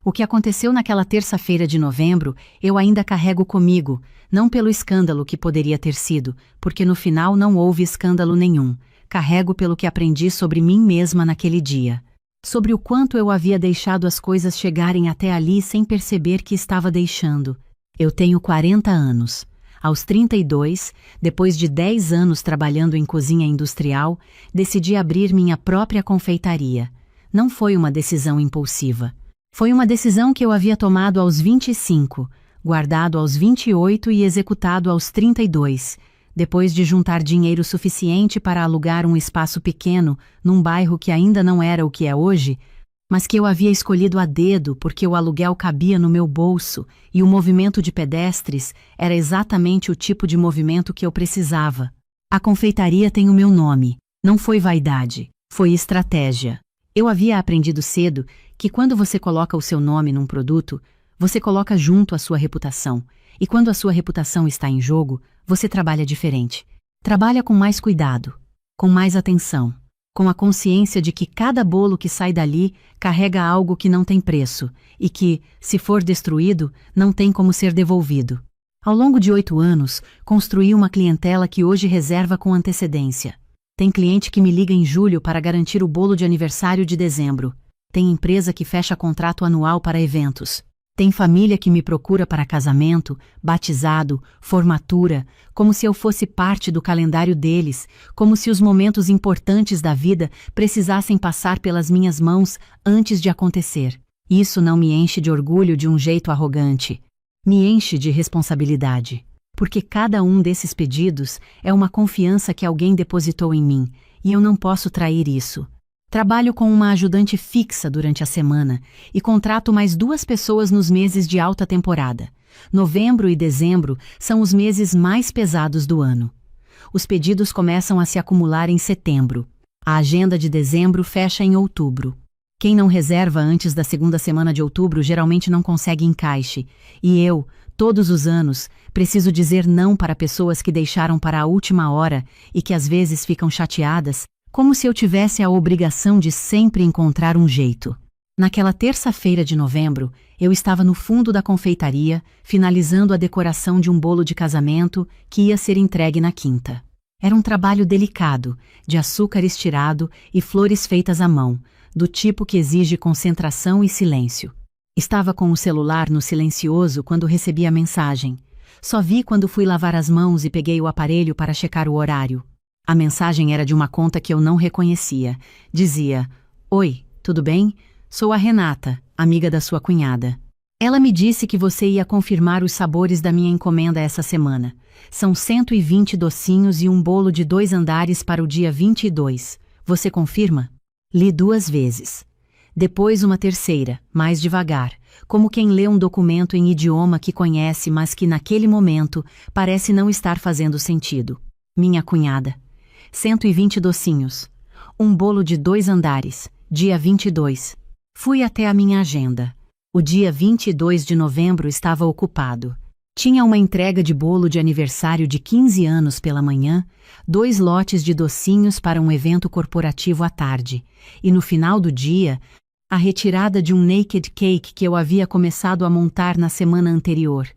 O que aconteceu naquela terça-feira de novembro, eu ainda carrego comigo, não pelo escândalo que poderia ter sido, porque no final não houve escândalo nenhum. Carrego pelo que aprendi sobre mim mesma naquele dia. Sobre o quanto eu havia deixado as coisas chegarem até ali sem perceber que estava deixando. Eu tenho 40 anos. Aos 32, depois de 10 anos trabalhando em cozinha industrial, decidi abrir minha própria confeitaria. Não foi uma decisão impulsiva. Foi uma decisão que eu havia tomado aos 25, guardado aos 28 e executado aos 32, depois de juntar dinheiro suficiente para alugar um espaço pequeno num bairro que ainda não era o que é hoje, mas que eu havia escolhido a dedo porque o aluguel cabia no meu bolso e o movimento de pedestres era exatamente o tipo de movimento que eu precisava. A confeitaria tem o meu nome. Não foi vaidade, foi estratégia. Eu havia aprendido cedo que quando você coloca o seu nome num produto, você coloca junto a sua reputação. E quando a sua reputação está em jogo, você trabalha diferente. Trabalha com mais cuidado, com mais atenção, com a consciência de que cada bolo que sai dali carrega algo que não tem preço e que, se for destruído, não tem como ser devolvido. Ao longo de 8 anos, construí uma clientela que hoje reserva com antecedência. Tem cliente que me liga em julho para garantir o bolo de aniversário de dezembro. Tem empresa que fecha contrato anual para eventos. Tem família que me procura para casamento, batizado, formatura, como se eu fosse parte do calendário deles, como se os momentos importantes da vida precisassem passar pelas minhas mãos antes de acontecer. Isso não me enche de orgulho de um jeito arrogante. Me enche de responsabilidade. Porque cada um desses pedidos é uma confiança que alguém depositou em mim, e eu não posso trair isso. Trabalho com uma ajudante fixa durante a semana e contrato mais 2 pessoas nos meses de alta temporada. Novembro e dezembro são os meses mais pesados do ano. Os pedidos começam a se acumular em setembro. A agenda de dezembro fecha em outubro. Quem não reserva antes da segunda semana de outubro geralmente não consegue encaixe. E eu, todos os anos, preciso dizer não para pessoas que deixaram para a última hora e que às vezes ficam chateadas, como se eu tivesse a obrigação de sempre encontrar um jeito. Naquela terça-feira de novembro, eu estava no fundo da confeitaria, finalizando a decoração de um bolo de casamento que ia ser entregue na quinta. Era um trabalho delicado, de açúcar estirado e flores feitas à mão, do tipo que exige concentração e silêncio. Estava com o celular no silencioso quando recebi a mensagem. Só vi quando fui lavar as mãos e peguei o aparelho para checar o horário. A mensagem era de uma conta que eu não reconhecia. Dizia: "Oi, tudo bem? Sou a Renata, amiga da sua cunhada. Ela me disse que você ia confirmar os sabores da minha encomenda essa semana. São 120 docinhos e um bolo de 2 andares para o dia 22. Você confirma?" Li 2 vezes. Depois uma terceira, mais devagar, como quem lê um documento em idioma que conhece, mas que naquele momento parece não estar fazendo sentido. Minha cunhada. 120 docinhos. Um bolo de 2 andares, dia 22. Fui até a minha agenda. O dia 22 de novembro estava ocupado. Tinha uma entrega de bolo de aniversário de 15 anos pela manhã, 2 lotes de docinhos para um evento corporativo à tarde, e no final do dia, a retirada de um naked cake que eu havia começado a montar na semana anterior.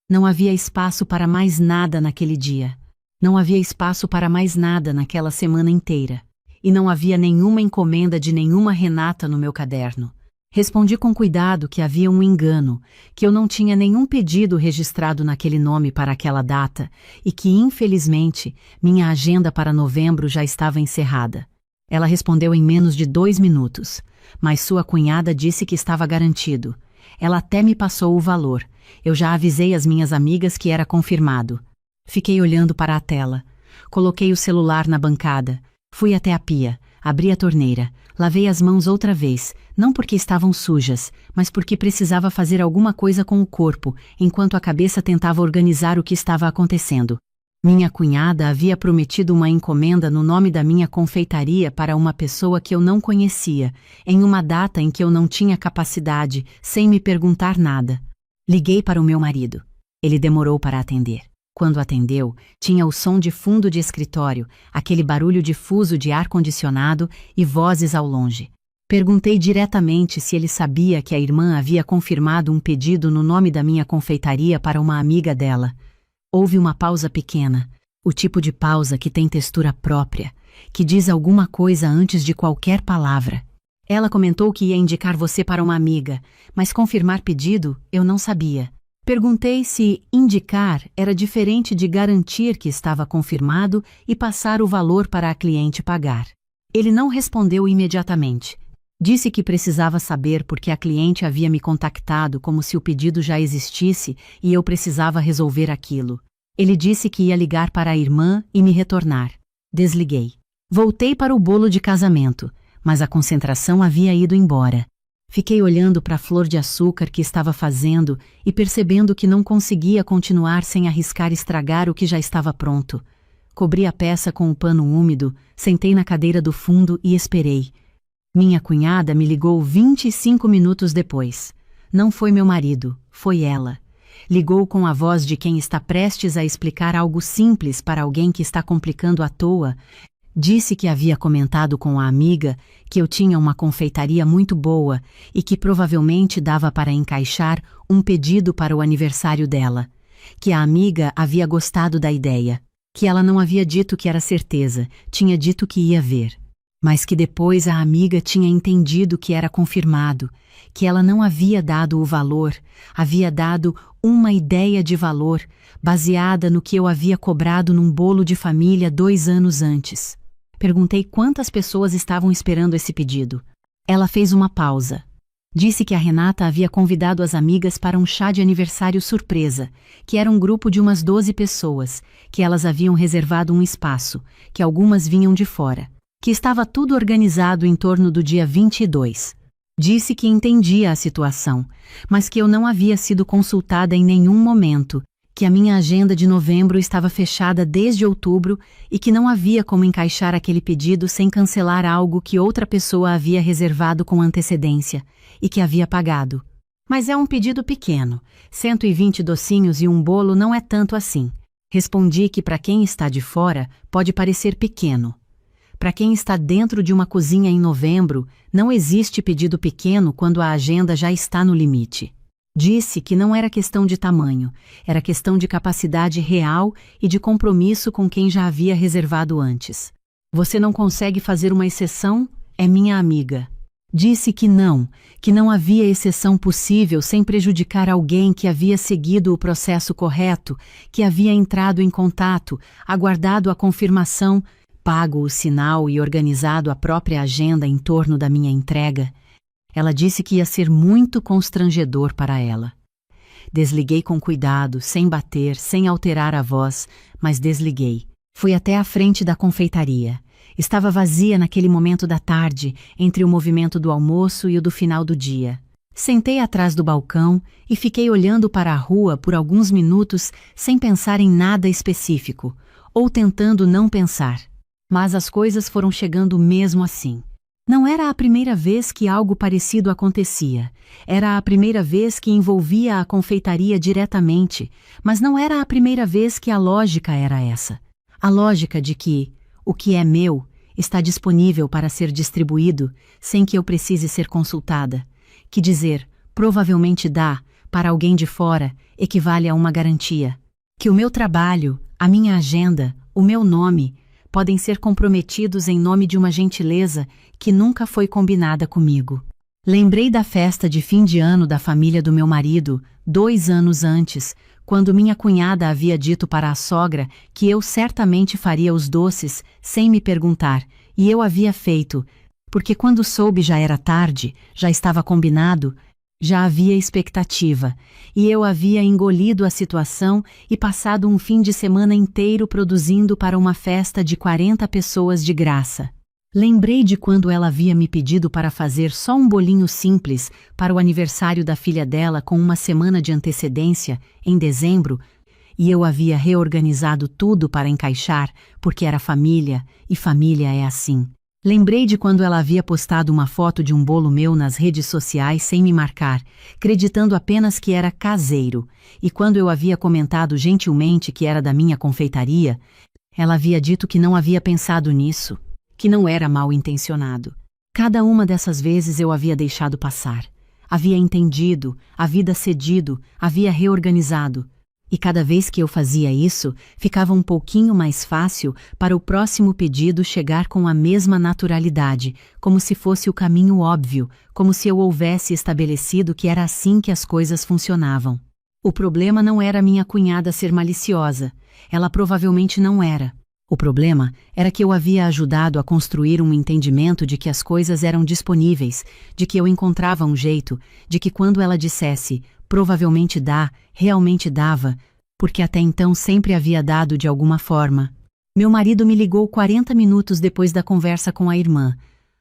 Não havia espaço para mais nada naquele dia. Não havia espaço para mais nada naquela semana inteira. E não havia nenhuma encomenda de nenhuma Renata no meu caderno. Respondi com cuidado que havia um engano, que eu não tinha nenhum pedido registrado naquele nome para aquela data e que, infelizmente, minha agenda para novembro já estava encerrada. Ela respondeu em menos de 2 minutos, mas sua cunhada disse que estava garantido. Ela até me passou o valor. Eu já avisei as minhas amigas que era confirmado. Fiquei olhando para a tela. Coloquei o celular na bancada. Fui até a pia, abri a torneira, lavei as mãos outra vez, não porque estavam sujas, mas porque precisava fazer alguma coisa com o corpo, enquanto a cabeça tentava organizar o que estava acontecendo. Minha cunhada havia prometido uma encomenda no nome da minha confeitaria para uma pessoa que eu não conhecia, em uma data em que eu não tinha capacidade, sem me perguntar nada. Liguei para o meu marido. Ele demorou para atender. Quando atendeu, tinha o som de fundo de escritório, aquele barulho difuso de ar-condicionado e vozes ao longe. Perguntei diretamente se ele sabia que a irmã havia confirmado um pedido no nome da minha confeitaria para uma amiga dela. Houve uma pausa pequena, o tipo de pausa que tem textura própria, que diz alguma coisa antes de qualquer palavra. Ela comentou que ia indicar você para uma amiga, mas confirmar pedido eu não sabia. Perguntei se indicar era diferente de garantir que estava confirmado e passar o valor para a cliente pagar. Ele não respondeu imediatamente. Disse que precisava saber porque a cliente havia me contactado como se o pedido já existisse e eu precisava resolver aquilo. Ele disse que ia ligar para a irmã e me retornar. Desliguei. Voltei para o bolo de casamento, mas a concentração havia ido embora. Fiquei olhando para a flor de açúcar que estava fazendo e percebendo que não conseguia continuar sem arriscar estragar o que já estava pronto. Cobri a peça com um pano úmido, sentei na cadeira do fundo e esperei. Minha cunhada me ligou 25 minutos depois. Não foi meu marido, foi ela. Ligou com a voz de quem está prestes a explicar algo simples para alguém que está complicando à toa. Disse que havia comentado com a amiga que eu tinha uma confeitaria muito boa e que provavelmente dava para encaixar um pedido para o aniversário dela. Que a amiga havia gostado da ideia. Que ela não havia dito que era certeza, tinha dito que ia ver. Mas que depois a amiga tinha entendido que era confirmado, que ela não havia dado o valor, havia dado uma ideia de valor, baseada no que eu havia cobrado num bolo de família 2 anos antes. Perguntei quantas pessoas estavam esperando esse pedido. Ela fez uma pausa. Disse que a Renata havia convidado as amigas para um chá de aniversário surpresa, que era um grupo de umas 12 pessoas, que elas haviam reservado um espaço, que algumas vinham de fora. Que estava tudo organizado em torno do dia 22. Disse que entendia a situação, mas que eu não havia sido consultada em nenhum momento, que a minha agenda de novembro estava fechada desde outubro e que não havia como encaixar aquele pedido sem cancelar algo que outra pessoa havia reservado com antecedência e que havia pagado. Mas é um pedido pequeno, 120 docinhos e um bolo não é tanto assim. Respondi que para quem está de fora pode parecer pequeno. Para quem está dentro de uma cozinha em novembro, não existe pedido pequeno quando a agenda já está no limite. Disse que não era questão de tamanho, era questão de capacidade real e de compromisso com quem já havia reservado antes. Você não consegue fazer uma exceção? É minha amiga. Disse que não havia exceção possível sem prejudicar alguém que havia seguido o processo correto, que havia entrado em contato, aguardado a confirmação, pago o sinal e organizado a própria agenda em torno da minha entrega. Ela disse que ia ser muito constrangedor para ela. Desliguei com cuidado, sem bater, sem alterar a voz, mas desliguei. Fui até a frente da confeitaria. Estava vazia naquele momento da tarde, entre o movimento do almoço e o do final do dia. Sentei atrás do balcão e fiquei olhando para a rua por alguns minutos sem pensar em nada específico, ou tentando não pensar. Mas as coisas foram chegando mesmo assim. Não era a primeira vez que algo parecido acontecia. Era a primeira vez que envolvia a confeitaria diretamente, mas não era a primeira vez que a lógica era essa. A lógica de que o que é meu está disponível para ser distribuído sem que eu precise ser consultada. Que dizer, provavelmente dá, para alguém de fora, equivale a uma garantia. Que o meu trabalho, a minha agenda, o meu nome podem ser comprometidos em nome de uma gentileza que nunca foi combinada comigo. Lembrei da festa de fim de ano da família do meu marido, 2 anos antes, quando minha cunhada havia dito para a sogra que eu certamente faria os doces sem me perguntar, e eu havia feito, porque quando soube já era tarde, já estava combinado, já havia expectativa, e eu havia engolido a situação e passado um fim de semana inteiro produzindo para uma festa de 40 pessoas de graça. Lembrei de quando ela havia me pedido para fazer só um bolinho simples para o aniversário da filha dela com uma semana de antecedência, em dezembro, e eu havia reorganizado tudo para encaixar, porque era família, e família é assim. Lembrei de quando ela havia postado uma foto de um bolo meu nas redes sociais sem me marcar, acreditando apenas que era caseiro, e quando eu havia comentado gentilmente que era da minha confeitaria, ela havia dito que não havia pensado nisso, que não era mal intencionado. Cada uma dessas vezes eu havia deixado passar. Havia entendido, havia cedido, havia reorganizado. E cada vez que eu fazia isso, ficava um pouquinho mais fácil para o próximo pedido chegar com a mesma naturalidade, como se fosse o caminho óbvio, como se eu houvesse estabelecido que era assim que as coisas funcionavam. O problema não era minha cunhada ser maliciosa. Ela provavelmente não era. O problema era que eu havia ajudado a construir um entendimento de que as coisas eram disponíveis, de que eu encontrava um jeito, de que quando ela dissesse, provavelmente dá, realmente dava, porque até então sempre havia dado de alguma forma. Meu marido me ligou 40 minutos depois da conversa com a irmã.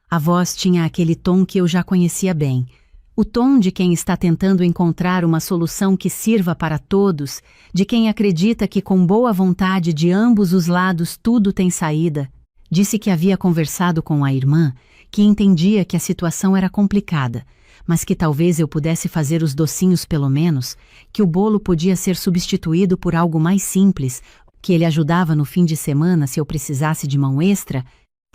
A voz tinha aquele tom que eu já conhecia bem. O tom de quem está tentando encontrar uma solução que sirva para todos, de quem acredita que com boa vontade de ambos os lados tudo tem saída. Disse que havia conversado com a irmã, que entendia que a situação era complicada, mas que talvez eu pudesse fazer os docinhos pelo menos, que o bolo podia ser substituído por algo mais simples, que ele ajudava no fim de semana se eu precisasse de mão extra,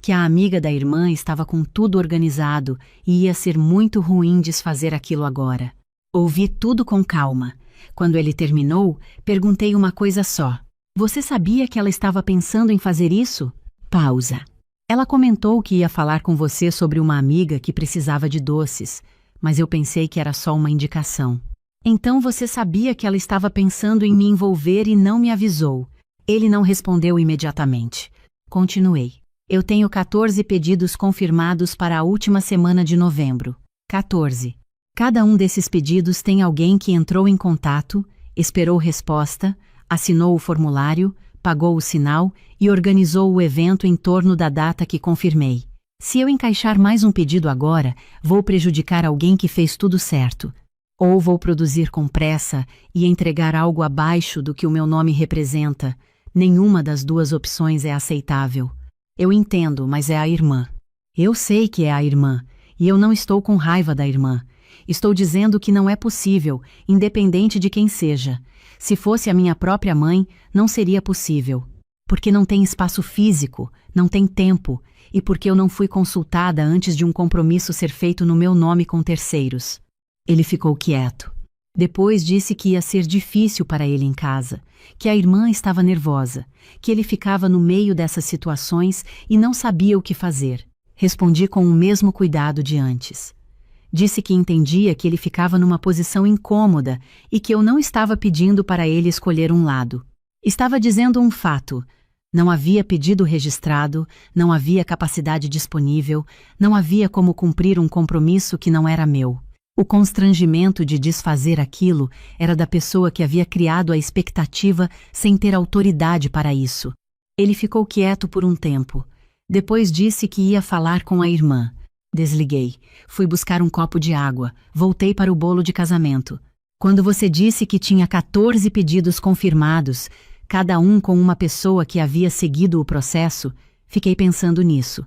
que a amiga da irmã estava com tudo organizado e ia ser muito ruim desfazer aquilo agora. Ouvi tudo com calma. Quando ele terminou, perguntei uma coisa só. Você sabia que ela estava pensando em fazer isso? Pausa. Ela comentou que ia falar com você sobre uma amiga que precisava de doces, mas eu pensei que era só uma indicação. Então você sabia que ela estava pensando em me envolver e não me avisou. Ele não respondeu imediatamente. Continuei. Eu tenho 14 pedidos confirmados para a última semana de novembro. 14. Cada um desses pedidos tem alguém que entrou em contato, esperou resposta, assinou o formulário, pagou o sinal e organizou o evento em torno da data que confirmei. Se eu encaixar mais um pedido agora, vou prejudicar alguém que fez tudo certo. Ou vou produzir com pressa e entregar algo abaixo do que o meu nome representa. Nenhuma das duas opções é aceitável. Eu entendo, mas é a irmã. Eu sei que é a irmã, e eu não estou com raiva da irmã. Estou dizendo que não é possível, independente de quem seja. Se fosse a minha própria mãe, não seria possível. Porque não tem espaço físico, não tem tempo, e porque eu não fui consultada antes de um compromisso ser feito no meu nome com terceiros. Ele ficou quieto. Depois disse que ia ser difícil para ele em casa, que a irmã estava nervosa, que ele ficava no meio dessas situações e não sabia o que fazer. Respondi com o mesmo cuidado de antes. Disse que entendia que ele ficava numa posição incômoda e que eu não estava pedindo para ele escolher um lado. Estava dizendo um fato. Não havia pedido registrado, não havia capacidade disponível, não havia como cumprir um compromisso que não era meu. O constrangimento de desfazer aquilo era da pessoa que havia criado a expectativa sem ter autoridade para isso. Ele ficou quieto por um tempo. Depois disse que ia falar com a irmã. Desliguei. Fui buscar um copo de água. Voltei para o bolo de casamento. Quando você disse que tinha 14 pedidos confirmados, cada um com uma pessoa que havia seguido o processo, fiquei pensando nisso.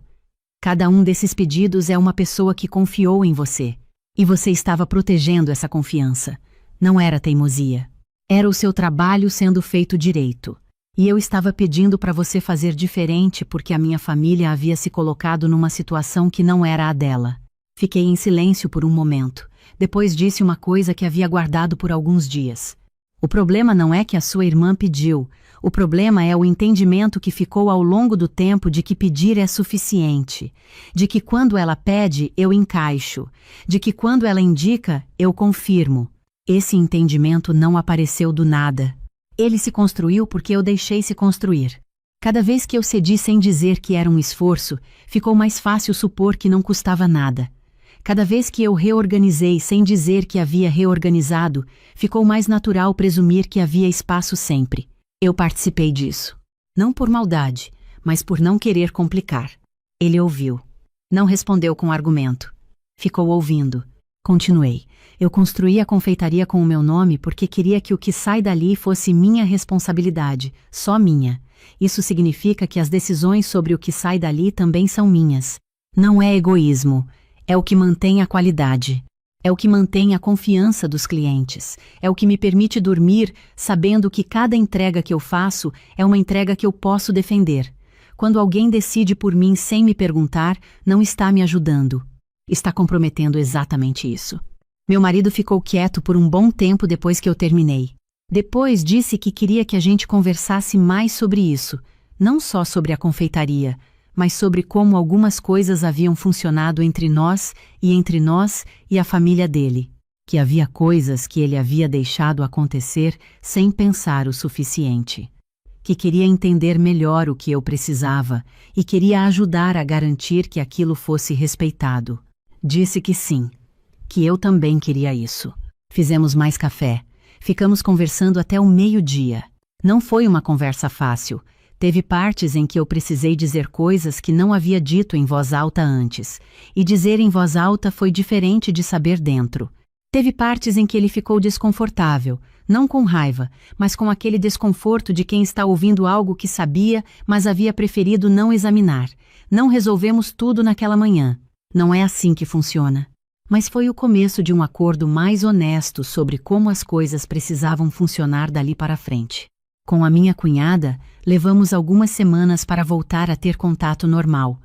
Cada um desses pedidos é uma pessoa que confiou em você. E você estava protegendo essa confiança. Não era teimosia. Era o seu trabalho sendo feito direito. E eu estava pedindo para você fazer diferente porque a minha família havia se colocado numa situação que não era a dela. Fiquei em silêncio por um momento. Depois disse uma coisa que havia guardado por alguns dias. O problema não é que a sua irmã pediu. O problema é o entendimento que ficou ao longo do tempo de que pedir é suficiente, de que quando ela pede, eu encaixo, de que quando ela indica, eu confirmo. Esse entendimento não apareceu do nada. Ele se construiu porque eu deixei se construir. Cada vez que eu cedi sem dizer que era um esforço, ficou mais fácil supor que não custava nada. Cada vez que eu reorganizei sem dizer que havia reorganizado, ficou mais natural presumir que havia espaço sempre. Eu participei disso. Não por maldade, mas por não querer complicar. Ele ouviu. Não respondeu com argumento. Ficou ouvindo. Continuei. Eu construí a confeitaria com o meu nome porque queria que o que sai dali fosse minha responsabilidade, só minha. Isso significa que as decisões sobre o que sai dali também são minhas. Não é egoísmo. É o que mantém a qualidade. É o que mantém a confiança dos clientes. É o que me permite dormir sabendo que cada entrega que eu faço é uma entrega que eu posso defender. Quando alguém decide por mim sem me perguntar, não está me ajudando. Está comprometendo exatamente isso. Meu marido ficou quieto por um bom tempo depois que eu terminei. Depois disse que queria que a gente conversasse mais sobre isso, não só sobre a confeitaria, mas sobre como algumas coisas haviam funcionado entre nós e a família dele. Que havia coisas que ele havia deixado acontecer sem pensar o suficiente. Que queria entender melhor o que eu precisava e queria ajudar a garantir que aquilo fosse respeitado. Disse que sim, que eu também queria isso. Fizemos mais café. Ficamos conversando até o meio-dia. Não foi uma conversa fácil. Teve partes em que eu precisei dizer coisas que não havia dito em voz alta antes. E dizer em voz alta foi diferente de saber dentro. Teve partes em que ele ficou desconfortável, não com raiva, mas com aquele desconforto de quem está ouvindo algo que sabia, mas havia preferido não examinar. Não resolvemos tudo naquela manhã. Não é assim que funciona. Mas foi o começo de um acordo mais honesto sobre como as coisas precisavam funcionar dali para frente. Com a minha cunhada, levamos algumas semanas para voltar a ter contato normal.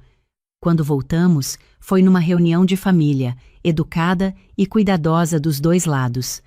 Quando voltamos, foi numa reunião de família, educada e cuidadosa dos dois lados.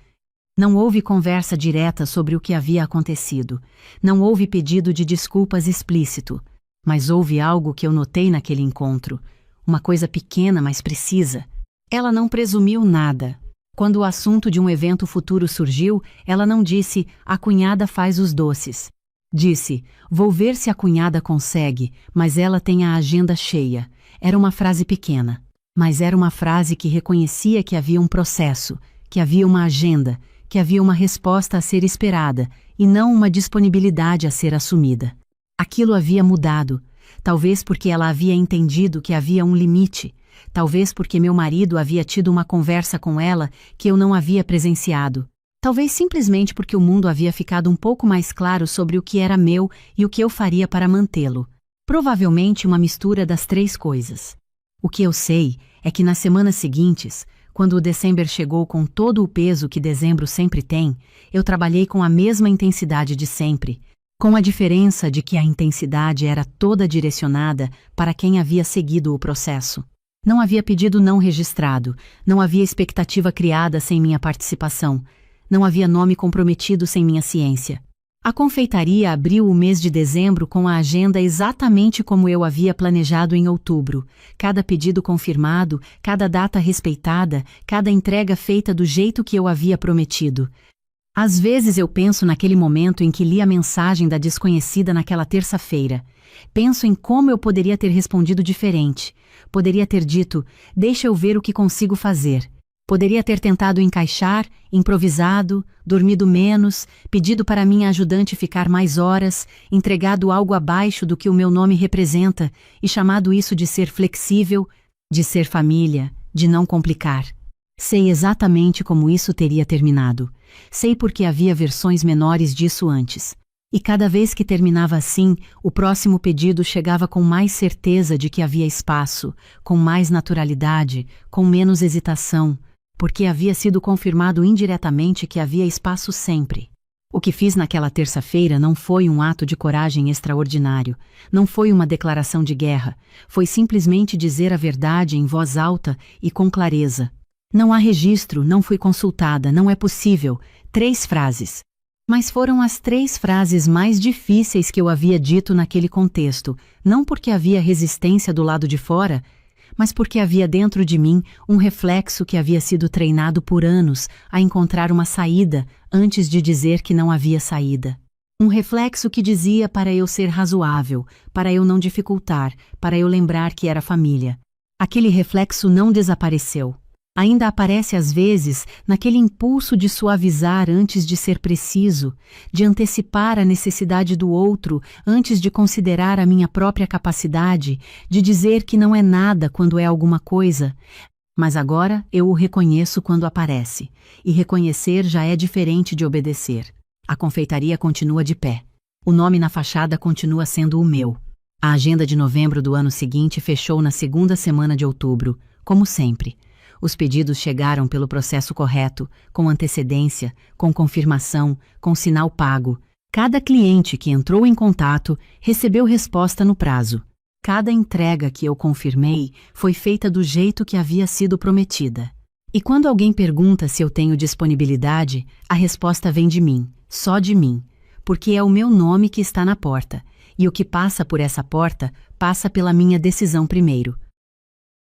Não houve conversa direta sobre o que havia acontecido. Não houve pedido de desculpas explícito. Mas houve algo que eu notei naquele encontro. Uma coisa pequena, mas precisa. Ela não presumiu nada. Quando o assunto de um evento futuro surgiu, ela não disse, a cunhada faz os doces. Disse, vou ver se a cunhada consegue, mas ela tem a agenda cheia. Era uma frase pequena, mas era uma frase que reconhecia que havia um processo, que havia uma agenda, que havia uma resposta a ser esperada e não uma disponibilidade a ser assumida. Aquilo havia mudado, talvez porque ela havia entendido que havia um limite, talvez porque meu marido havia tido uma conversa com ela que eu não havia presenciado. Talvez simplesmente porque o mundo havia ficado um pouco mais claro sobre o que era meu e o que eu faria para mantê-lo. Provavelmente uma mistura das três coisas. O que eu sei é que nas semanas seguintes, quando o dezembro chegou com todo o peso que dezembro sempre tem, eu trabalhei com a mesma intensidade de sempre, com a diferença de que a intensidade era toda direcionada para quem havia seguido o processo. Não havia pedido não registrado, não havia expectativa criada sem minha participação, não havia nome comprometido sem minha ciência. A confeitaria abriu o mês de dezembro com a agenda exatamente como eu havia planejado em outubro. Cada pedido confirmado, cada data respeitada, cada entrega feita do jeito que eu havia prometido. Às vezes eu penso naquele momento em que li a mensagem da desconhecida naquela terça-feira. Penso em como eu poderia ter respondido diferente. Poderia ter dito, deixa eu ver o que consigo fazer. Poderia ter tentado encaixar, improvisado, dormido menos, pedido para minha ajudante ficar mais horas, entregado algo abaixo do que o meu nome representa e chamado isso de ser flexível, de ser família, de não complicar. Sei exatamente como isso teria terminado. Sei porque havia versões menores disso antes. E cada vez que terminava assim, o próximo pedido chegava com mais certeza de que havia espaço, com mais naturalidade, com menos hesitação, porque havia sido confirmado indiretamente que havia espaço sempre. O que fiz naquela terça-feira não foi um ato de coragem extraordinário, não foi uma declaração de guerra, foi simplesmente dizer a verdade em voz alta e com clareza. Não há registro, não fui consultada, não é possível. 3 frases. Mas foram as 3 frases mais difíceis que eu havia dito naquele contexto, não porque havia resistência do lado de fora, mas porque havia dentro de mim um reflexo que havia sido treinado por anos a encontrar uma saída antes de dizer que não havia saída. Um reflexo que dizia para eu ser razoável, para eu não dificultar, para eu lembrar que era família. Aquele reflexo não desapareceu. Ainda aparece às vezes naquele impulso de suavizar antes de ser preciso, de antecipar a necessidade do outro antes de considerar a minha própria capacidade, de dizer que não é nada quando é alguma coisa. Mas agora eu o reconheço quando aparece, e reconhecer já é diferente de obedecer. A confeitaria continua de pé. O nome na fachada continua sendo o meu. A agenda de novembro do ano seguinte fechou na segunda semana de outubro, como sempre. Os pedidos chegaram pelo processo correto, com antecedência, com confirmação, com sinal pago. Cada cliente que entrou em contato recebeu resposta no prazo. Cada entrega que eu confirmei foi feita do jeito que havia sido prometida. E quando alguém pergunta se eu tenho disponibilidade, a resposta vem de mim, só de mim, porque é o meu nome que está na porta, e o que passa por essa porta passa pela minha decisão primeiro.